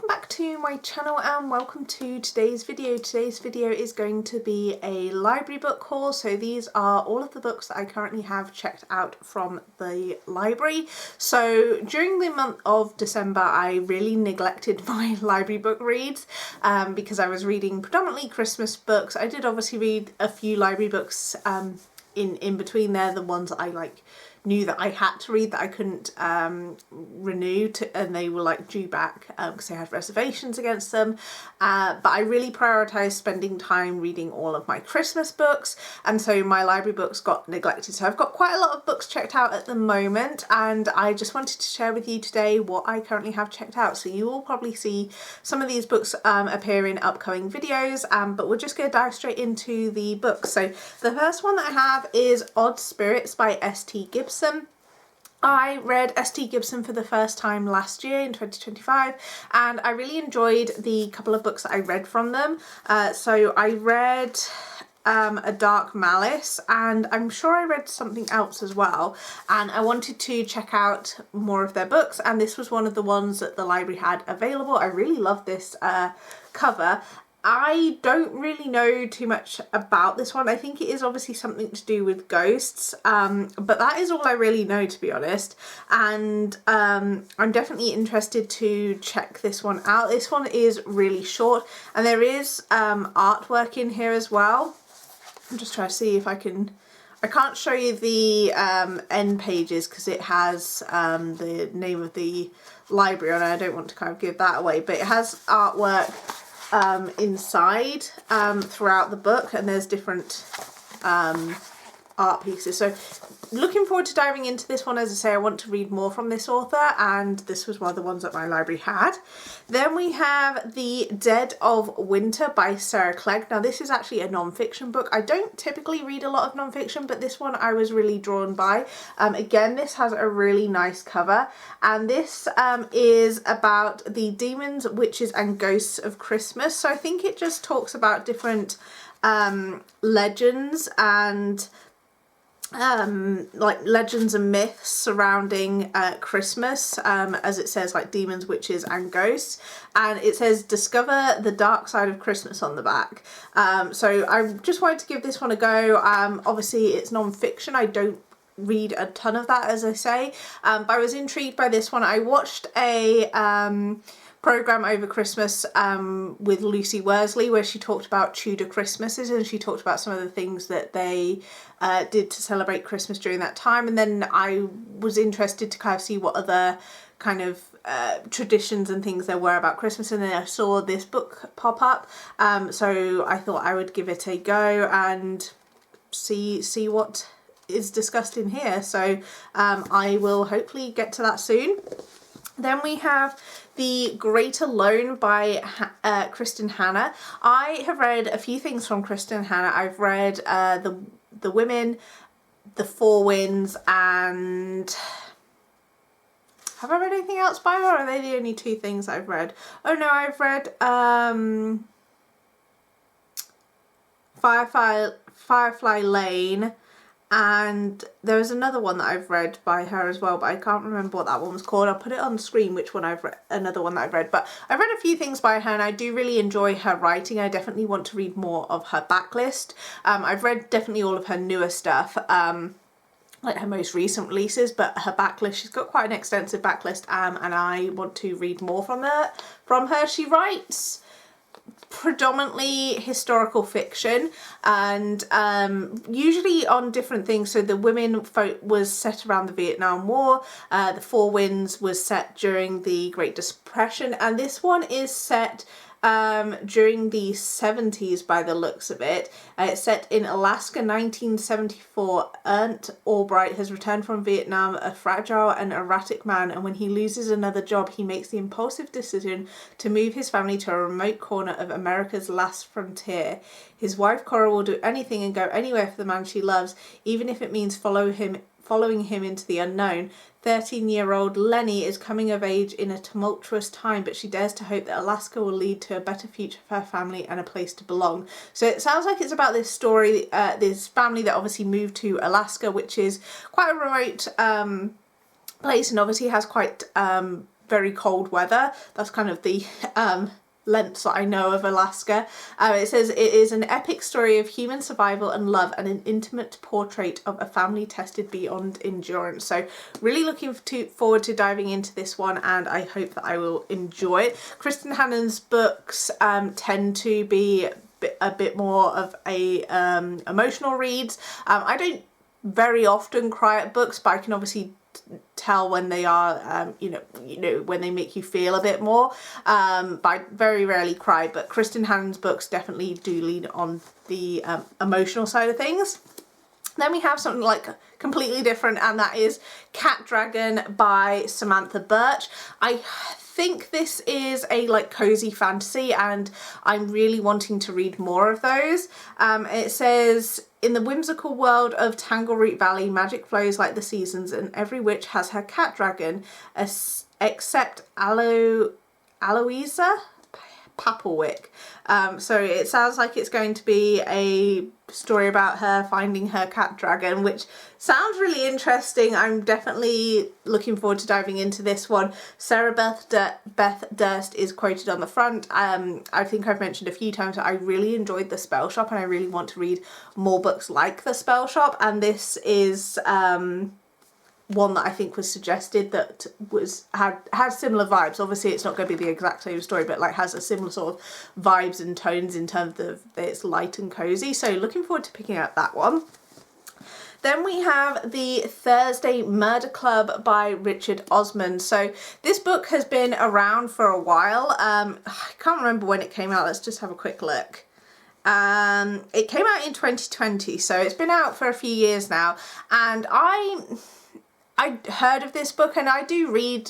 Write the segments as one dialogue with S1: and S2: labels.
S1: welcome back to my channel and welcome to today's video. Today's video is going to be a library book haul. So these are all of the books that I currently have checked out from the library. So during the month of December I really neglected my library book reads because I was reading predominantly Christmas books. I did obviously read a few library books in between there, the ones that I knew that I had to read that I couldn't renew and they were due back because I had reservations against them, but I really prioritised spending time reading all of my Christmas books, and so my library books got neglected. So I've got quite a lot of books checked out at the moment, and I just wanted to share with you today what I currently have checked out. So you will probably see some of these books appear in upcoming videos, but we're just going to dive straight into the books. So the first one that I have is Odd Spirits by S.T. Gibson. I read S.T. Gibson for the first time last year in 2025, and I really enjoyed the couple of books that I read from them. So I read A Dark Malice, and I'm sure I read something else as well, and I wanted to check out more of their books, and this was one of the ones that the library had available. I really love this cover. I don't really know too much about this one. I think it is obviously something to do with ghosts, but that is all I really know, to be honest. And I'm definitely interested to check this one out. This one is really short, and there is artwork in here as well. I'm just trying to see if I can't show you the end pages because it has the name of the library on it. I don't want to kind of give that away, but it has artwork inside throughout the book, and there's different art pieces. So looking forward to diving into this one. As I say, I want to read more from this author, and this was one of the ones that my library had. Then we have The Dead of Winter by Sarah Clegg. Now this is actually a non-fiction book. I don't typically read a lot of non-fiction, but this one I was really drawn by. Again, this has a really nice cover, and this is about the demons, witches and ghosts of Christmas. So I think it just talks about different legends and legends and myths surrounding Christmas, as it says, demons, witches and ghosts, and it says discover the dark side of Christmas on the back. So I just wanted to give this one a go. Obviously it's non-fiction. I don't read a ton of that, as I say, but I was intrigued by this one. I watched a program over Christmas with Lucy Worsley where she talked about Tudor Christmases, and she talked about some of the things that they did to celebrate Christmas during that time, and then I was interested to kind of see what other kind of traditions and things there were about Christmas, and then I saw this book pop up, so I thought I would give it a go and see what is discussed in here. So I will hopefully get to that soon. Then we have The Great Alone by Kristin Hannah. I have read a few things from Kristin Hannah. I've read The Women, The Four Winds, and have I read anything else by her, or are they the only two things I've read? Oh no, I've read Firefly Lane, and there was another one that I've read by her as well, but I can't remember what that one was called. I'll put it on the screen which one I've read, another one that I've read. But I've read a few things by her, and I do really enjoy her writing. I definitely want to read more of her backlist. I've read definitely all of her newer stuff, like her most recent releases, but her backlist, she's got quite an extensive backlist, and I want to read more from her. She writes predominantly historical fiction, and usually on different things. So The Women was set around the Vietnam War, The Four Winds was set during the Great Depression, and this one is set during the 70s by the looks of it. It's set in Alaska, 1974. Ernst Albright has returned from Vietnam, a fragile and erratic man, and when he loses another job he makes the impulsive decision to move his family to a remote corner of America's last frontier. His wife Cora will do anything and go anywhere for the man she loves, even if it means following him into the unknown. 13-year-old Lenny is coming of age in a tumultuous time, but she dares to hope that Alaska will lead to a better future for her family and a place to belong. So it sounds like it's about this story, this family that obviously moved to Alaska, which is quite a remote place, and obviously has quite very cold weather. That's kind of the lengths that I know of Alaska. It says it is an epic story of human survival and love and an intimate portrait of a family tested beyond endurance. So really looking forward to diving into this one, and I hope that I will enjoy it. Kristin Hannon's books tend to be a bit more of a emotional reads. I don't very often cry at books, but I can obviously tell when they are you know when they make you feel a bit more, but I very rarely cry. But Kristin Hannon's books definitely do lean on the emotional side of things. Then we have something like completely different, and that is Cat Dragon by Samantha Birch. I think this is a like cozy fantasy, and I'm really wanting to read more of those. It says, in the whimsical world of Tangleroot Valley, magic flows like the seasons, and every witch has her cat dragon, except Aloisa Papplewick. So it sounds like it's going to be a story about her finding her cat dragon, which sounds really interesting. I'm definitely looking forward to diving into this one. Sarah Beth Durst is quoted on the front. I think I've mentioned a few times that I really enjoyed The Spell Shop, and I really want to read more books like The Spell Shop, and this is one that I think was suggested that had similar vibes. Obviously it's not going to be the exact same story, but like has a similar sort of vibes and tones in terms of it's light and cozy. So looking forward to picking up that one. Then we have The Thursday Murder Club by Richard Osman. So this book has been around for a while. I can't remember when it came out. Let's just have a quick look. It came out in 2020, so it's been out for a few years now, and I heard of this book, and I do read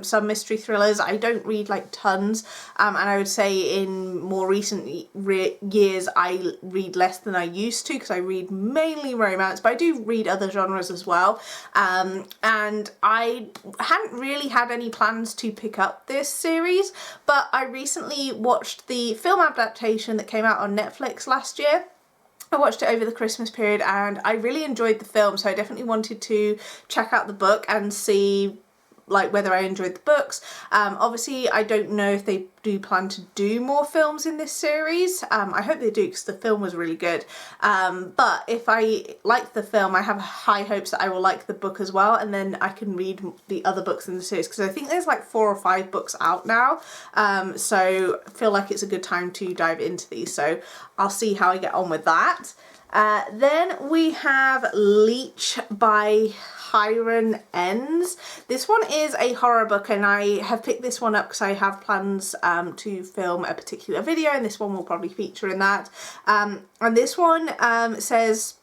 S1: some mystery thrillers. I don't read like tons, and I would say in more recent years I read less than I used to, because I read mainly romance, but I do read other genres as well. And I hadn't really had any plans to pick up this series, but I recently watched the film adaptation that came out on Netflix last year. I watched it over the Christmas period, and I really enjoyed the film, so I definitely wanted to check out the book and see like whether I enjoyed the books. Obviously I don't know if they do plan to do more films in this series. I hope they do, because the film was really good. But if I like the film, I have high hopes that I will like the book as well, and then I can read the other books in the series, because I think there's like 4 or 5 books out now. So I feel like it's a good time to dive into these, so I'll see how I get on with that. Then we have Leech by Hiron Ends. This one is a horror book, and I have picked this one up because I have plans to film a particular video, and this one will probably feature in that. And this one says,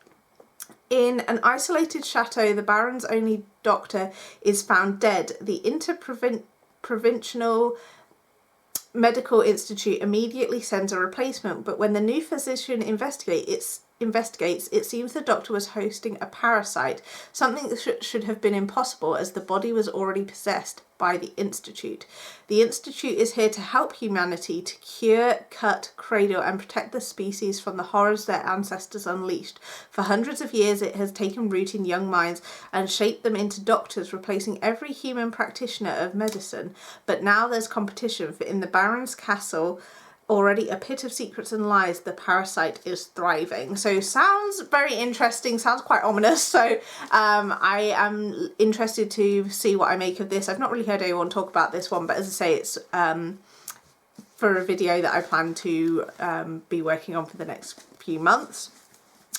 S1: in an isolated chateau, the Baron's only doctor is found dead. The interprovincial medical institute immediately sends a replacement, but when the new physician investigates, it seems the doctor was hosting a parasite, something that should have been impossible, as the body was already possessed by the Institute. The Institute is here to help humanity to cure, cut, cradle and protect the species from the horrors their ancestors unleashed. For hundreds of years it has taken root in young minds and shaped them into doctors, replacing every human practitioner of medicine. But now there's competition, for in the Baron's castle, already a pit of secrets and lies, the parasite is thriving. So sounds very interesting, sounds quite ominous, so I am interested to see what I make of this. I've not really heard anyone talk about this one, but as I say, it's for a video that I plan to be working on for the next few months.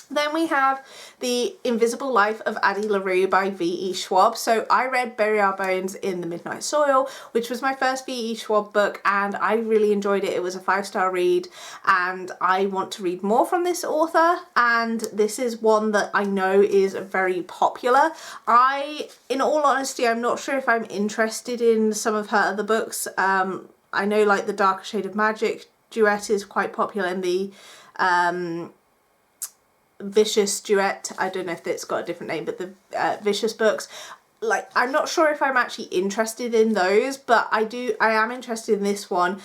S1: Then we have The Invisible Life of Addie LaRue by V.E. Schwab. So I read Bury Our Bones in the Midnight Soil, which was my first V.E. Schwab book, and I really enjoyed it. It was a 5-star read, and I want to read more from this author, and this is one that I know is very popular. In all honesty, I'm not sure if I'm interested in some of her other books. I know like The Darker Shade of Magic duet is quite popular, in the Vicious duet, I don't know if it's got a different name, but the Vicious books, like I'm not sure if I'm actually interested in those, but I am interested in this one.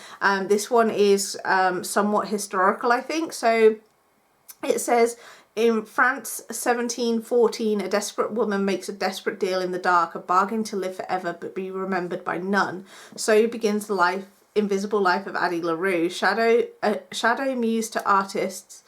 S1: This one is somewhat historical, I think. So it says, In France 1714, a desperate woman makes a desperate deal in the dark, a bargain to live forever but be remembered by none. So begins the invisible life of Addie LaRue, shadow muse to artists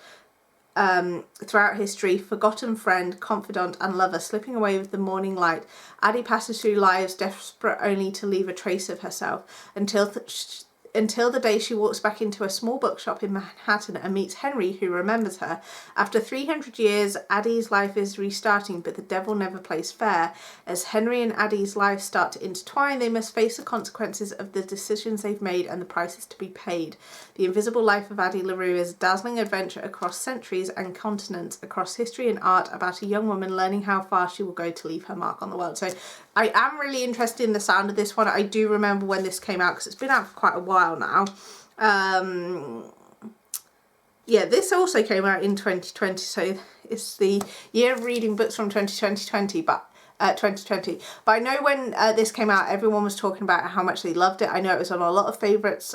S1: throughout history, forgotten friend, confidant and lover, slipping away with the morning light. Addie passes through lives desperate only to leave a trace of herself until the day she walks back into a small bookshop in Manhattan and meets Henry, who remembers her. After 300 years, Addie's life is restarting, but the devil never plays fair. As Henry and Addie's lives start to intertwine, they must face the consequences of the decisions they've made and the prices to be paid. The invisible life of Addie LaRue is a dazzling adventure across centuries and continents, across history and art, about a young woman learning how far she will go to leave her mark on the world. So I am really interested in the sound of this one. I do remember when this came out because it's been out for quite a while now. Yeah, this also came out in 2020, so it's the year of reading books from 2020, but 2020. But I know when this came out, everyone was talking about how much they loved it. I know it was on a lot of favourites,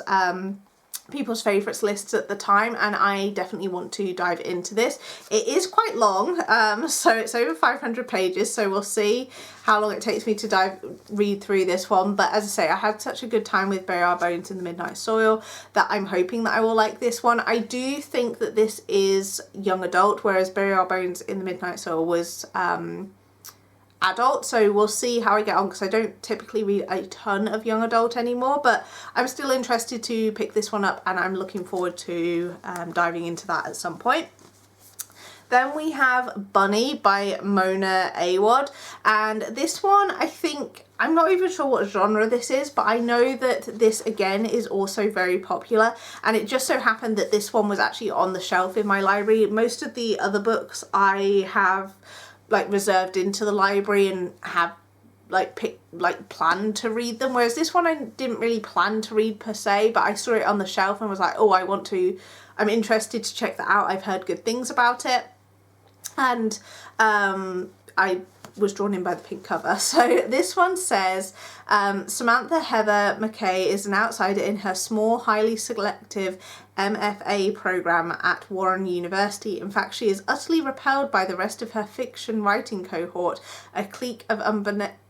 S1: people's favourites lists at the time, and I definitely want to dive into this. It is quite long, so it's over 500 pages, so we'll see how long it takes me to read through this one. But as I say, I had such a good time with Bury Our Bones in the Midnight Soil that I'm hoping that I will like this one. I do think that this is young adult, whereas Bury Our Bones in the Midnight Soil was adult, so we'll see how I get on, because I don't typically read a ton of young adult anymore, but I'm still interested to pick this one up, and I'm looking forward to diving into that at some point. Then we have Bunny by Mona Awad, and this one, I think, I'm not even sure what genre this is, but I know that this again is also very popular, and it just so happened that this one was actually on the shelf in my library. Most of the other books I have like reserved into the library and have planned to read them, whereas this one I didn't really plan to read per se, but I saw it on the shelf and was like, oh, I'm interested to check that out. I've heard good things about it, and I was drawn in by the pink cover. So this one says, Samantha Heather McKay is an outsider in her small, highly selective MFA program at Warren University. In fact, she is utterly repelled by the rest of her fiction writing cohort, a clique of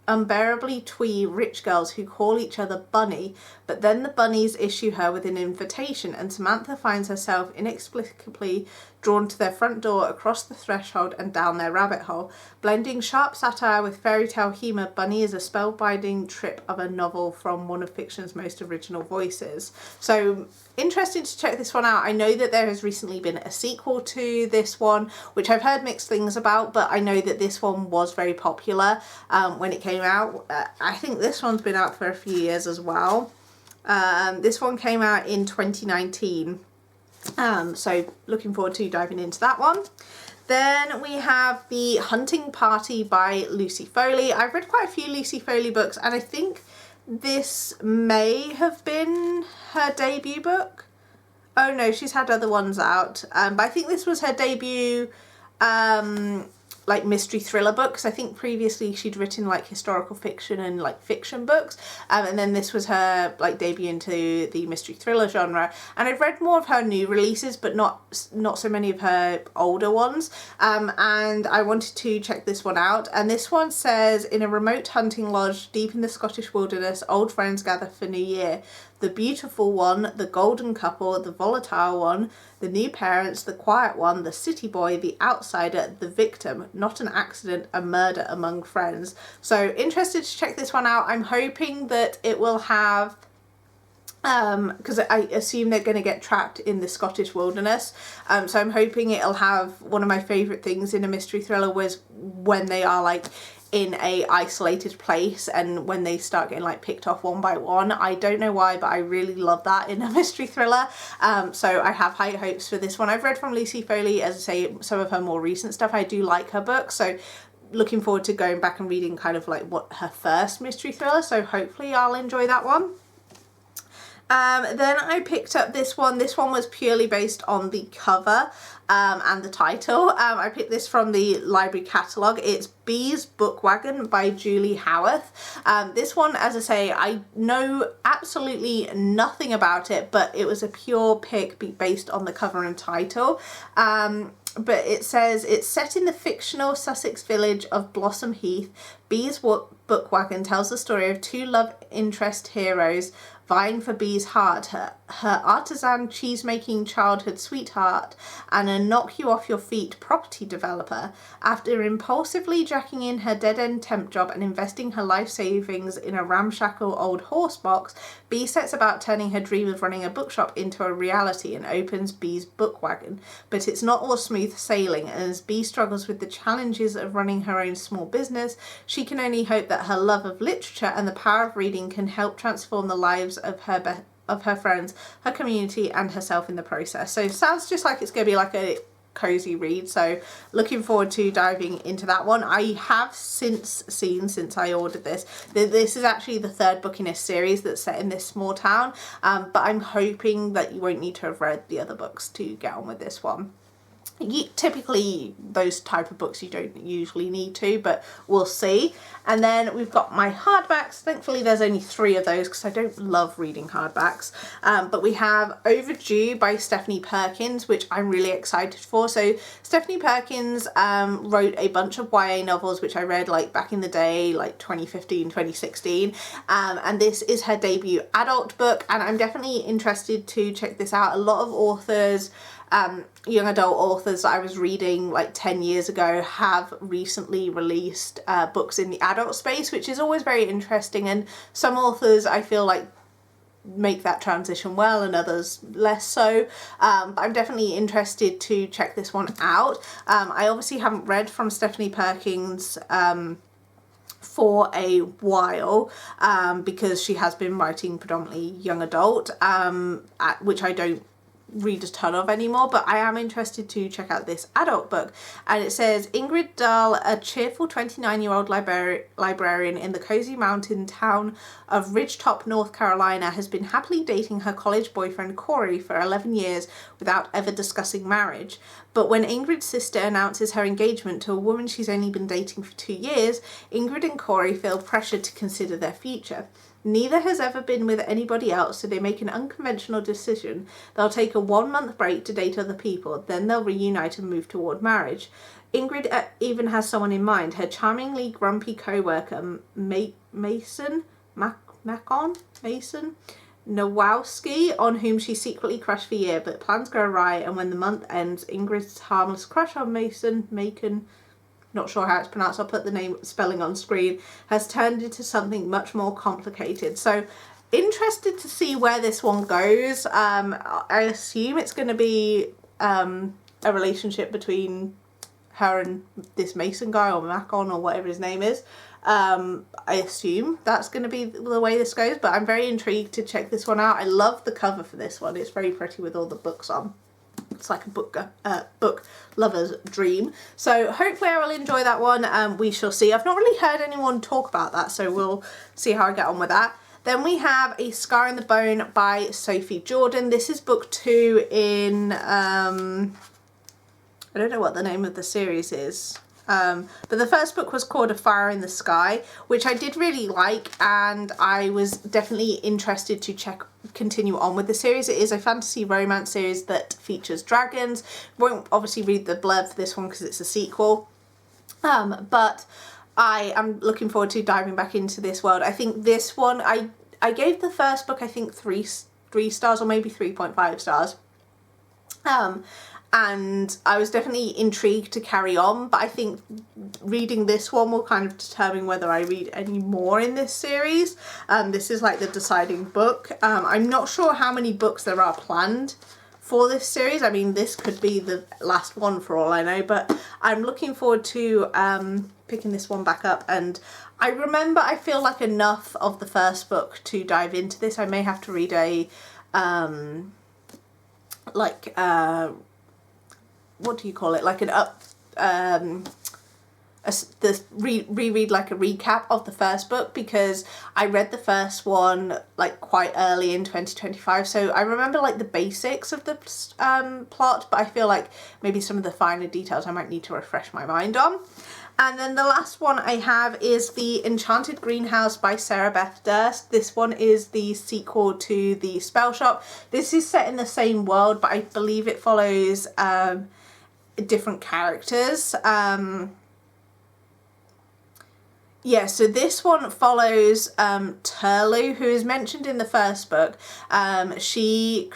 S1: unbearably twee rich girls who call each other Bunny, but then the bunnies issue her with an invitation, and Samantha finds herself inexplicably drawn to their front door, across the threshold and down their rabbit hole. Blending sharp satire with fairy tale humour, Bunny is a spellbinding trip of a novel from one of fiction's most original voices. So interested to check this one out. I know that there has recently been a sequel to this one, which I've heard mixed things about, but I know that this one was very popular when it came out. I think this one's been out for a few years as well. This one came out in 2019. So looking forward to diving into that one. Then we have The Hunting Party by Lucy Foley. I've read quite a few Lucy Foley books, and I think this may have been her debut book. Oh no, she's had other ones out, but I think this was her debut like mystery thriller books. I think previously she'd written like historical fiction and like fiction books, and then this was her like debut into the mystery thriller genre. And I've read more of her new releases, but not so many of her older ones, and I wanted to check this one out. And this one says, in a remote hunting lodge deep in the Scottish wilderness, old friends gather for New Year. The beautiful one, the golden couple, the volatile one, the new parents, the quiet one, the city boy, the outsider, the victim, not an accident, a murder among friends. So interested to check this one out. I'm hoping that it will have, because I assume they're going to get trapped in the Scottish wilderness, so I'm hoping it'll have, one of my favourite things in a mystery thriller was when they are like in a isolated place and when they start getting like picked off one by one. I don't know why, but I really love that in a mystery thriller. So I have high hopes for this one. I've read from Lucy Foley, as I say, some of her more recent stuff. I do like her books, so looking forward to going back and reading kind of like what her first mystery thriller, so hopefully I'll enjoy that one. Then I picked up this one. This one was purely based on the cover and the title. I picked this from the library catalogue. It's Bee's Bookwagon by Julie Howarth. This one, as I say, I know absolutely nothing about it, but it was a pure pick based on the cover and title. but it says it's set in the fictional Sussex village of Blossom Heath. Bee's Bookwagon tells the story of two love interest heroes vying for Bee's heart, her artisan cheese-making childhood sweetheart and a knock-you-off-your-feet property developer. After impulsively jacking in her dead-end temp job and investing her life savings in a ramshackle old horse box, Bee sets about turning her dream of running a bookshop into a reality and opens Bee's Bookwagon. But it's not all smooth sailing, and as Bee struggles with the challenges of running her own small business, she can only hope that her love of literature and the power of reading can help transform the lives of her friends, her community and herself in the process. So sounds just like it's going to be like a cozy read, so looking forward to diving into that one. I have since I ordered this is actually the third book in this series that's set in this small town, but I'm hoping that you won't need to have read the other books to get on with this one. Typically those type of books you don't usually need to, but we'll see. And then we've got my hardbacks. Thankfully there's only 3 of those because I don't love reading hardbacks, but we have Overdue by Stephanie Perkins, which I'm really excited for. So Stephanie Perkins wrote a bunch of YA novels which I read like back in the day, like 2015 2016, and this is her debut adult book, and I'm definitely interested to check this out. A lot of authors, young adult authors that I was reading like 10 years ago have recently released books in the adult space, which is always very interesting, and some authors I feel like make that transition well and others less so, but I'm definitely interested to check this one out. I obviously haven't read from Stephanie Perkins for a while because she has been writing predominantly young adult, which I don't read a ton of anymore, but I am interested to check out this adult book. And it says Ingrid Dahl, a cheerful 29-year-old librarian in the cozy mountain town of Ridgetop, North Carolina, has been happily dating her college boyfriend Corey for 11 years without ever discussing marriage. But when Ingrid's sister announces her engagement to a woman she's only been dating for 2 years, Ingrid and Corey feel pressured to consider their future. Neither has ever been with anybody else, so they make an unconventional decision. They'll take a 1-month break to date other people, then they'll reunite and move toward marriage. Ingrid even has someone in mind, her charmingly grumpy co-worker Mason Nowowski, on whom she secretly crushed for years, but plans go awry, and when the month ends, Ingrid's harmless crush on Macon, not sure how it's pronounced, I'll put the spelling on screen, has turned into something much more complicated. So interested to see where this one goes. I assume it's going to be a relationship between her and this Mason guy, or Macon, or whatever his name is. I assume that's going to be the way this goes, but I'm very intrigued to check this one out. I love the cover for this one. It's very pretty with all the books on. It's like a book lover's dream. So hopefully I will enjoy that one. We shall see. I've not really heard anyone talk about that, so we'll see how I get on with that. Then we have A Scar in the Bone by Sophie Jordan. This is book 2 in, I don't know what the name of the series is. But the first book was called A Fire in the Sky, which I did really like, and I was definitely interested to continue on with the series. It is a fantasy romance series that features dragons. Won't obviously read the blurb for this one because it's a sequel, but I am looking forward to diving back into this world. I think this one, I gave the first book I think 3 stars, or maybe 3.5 stars. And I was definitely intrigued to carry on, but I think reading this one will kind of determine whether I read any more in this series. This is like the deciding book. I'm not sure how many books there are planned for this series. I mean, this could be the last one for all I know, but I'm looking forward to picking this one back up. And I remember, I feel like enough of the first book to dive into this. I may have to read a, what do you call it, like an reread like a recap of the first book, because I read the first one like quite early in 2025, so I remember like the basics of the plot, but I feel like maybe some of the finer details I might need to refresh my mind on. And then the last one I have is The Enchanted Greenhouse by Sarah Beth Durst. This one is the sequel to The Spell Shop. This is set in the same world, but I believe it follows different characters. Yeah, so this one follows Turlu, who is mentioned in the first book. She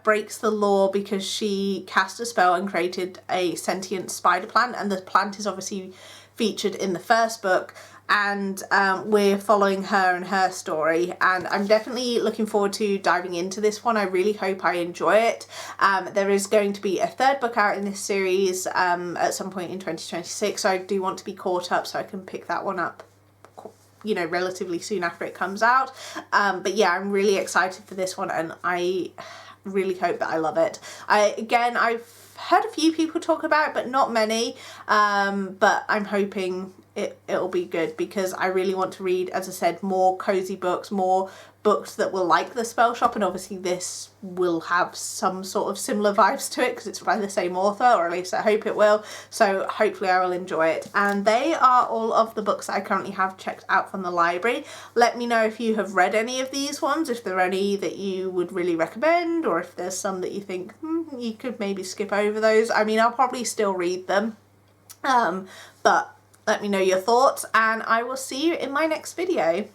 S1: breaks the law because she cast a spell and created a sentient spider plant, and the plant is obviously featured in the first book, and we're following her and her story, and I'm definitely looking forward to diving into this one. I really hope I enjoy it. There is going to be a third book out in this series at some point in 2026, so I do want to be caught up so I can pick that one up, you know, relatively soon after it comes out. But yeah, I'm really excited for this one, and I really hope that I love it. I've heard a few people talk about it, but not many, but I'm hoping it'll be good, because I really want to read, as I said, more cozy books, more books that will like The Spell Shop, and obviously this will have some sort of similar vibes to it because it's by the same author, or at least I hope it will, so hopefully I will enjoy it. And they are all of the books that I currently have checked out from the library. Let me know if you have read any of these ones, if there are any that you would really recommend, or if there's some that you think you could maybe skip over those. I mean, I'll probably still read them, but let me know your thoughts, and I will see you in my next video.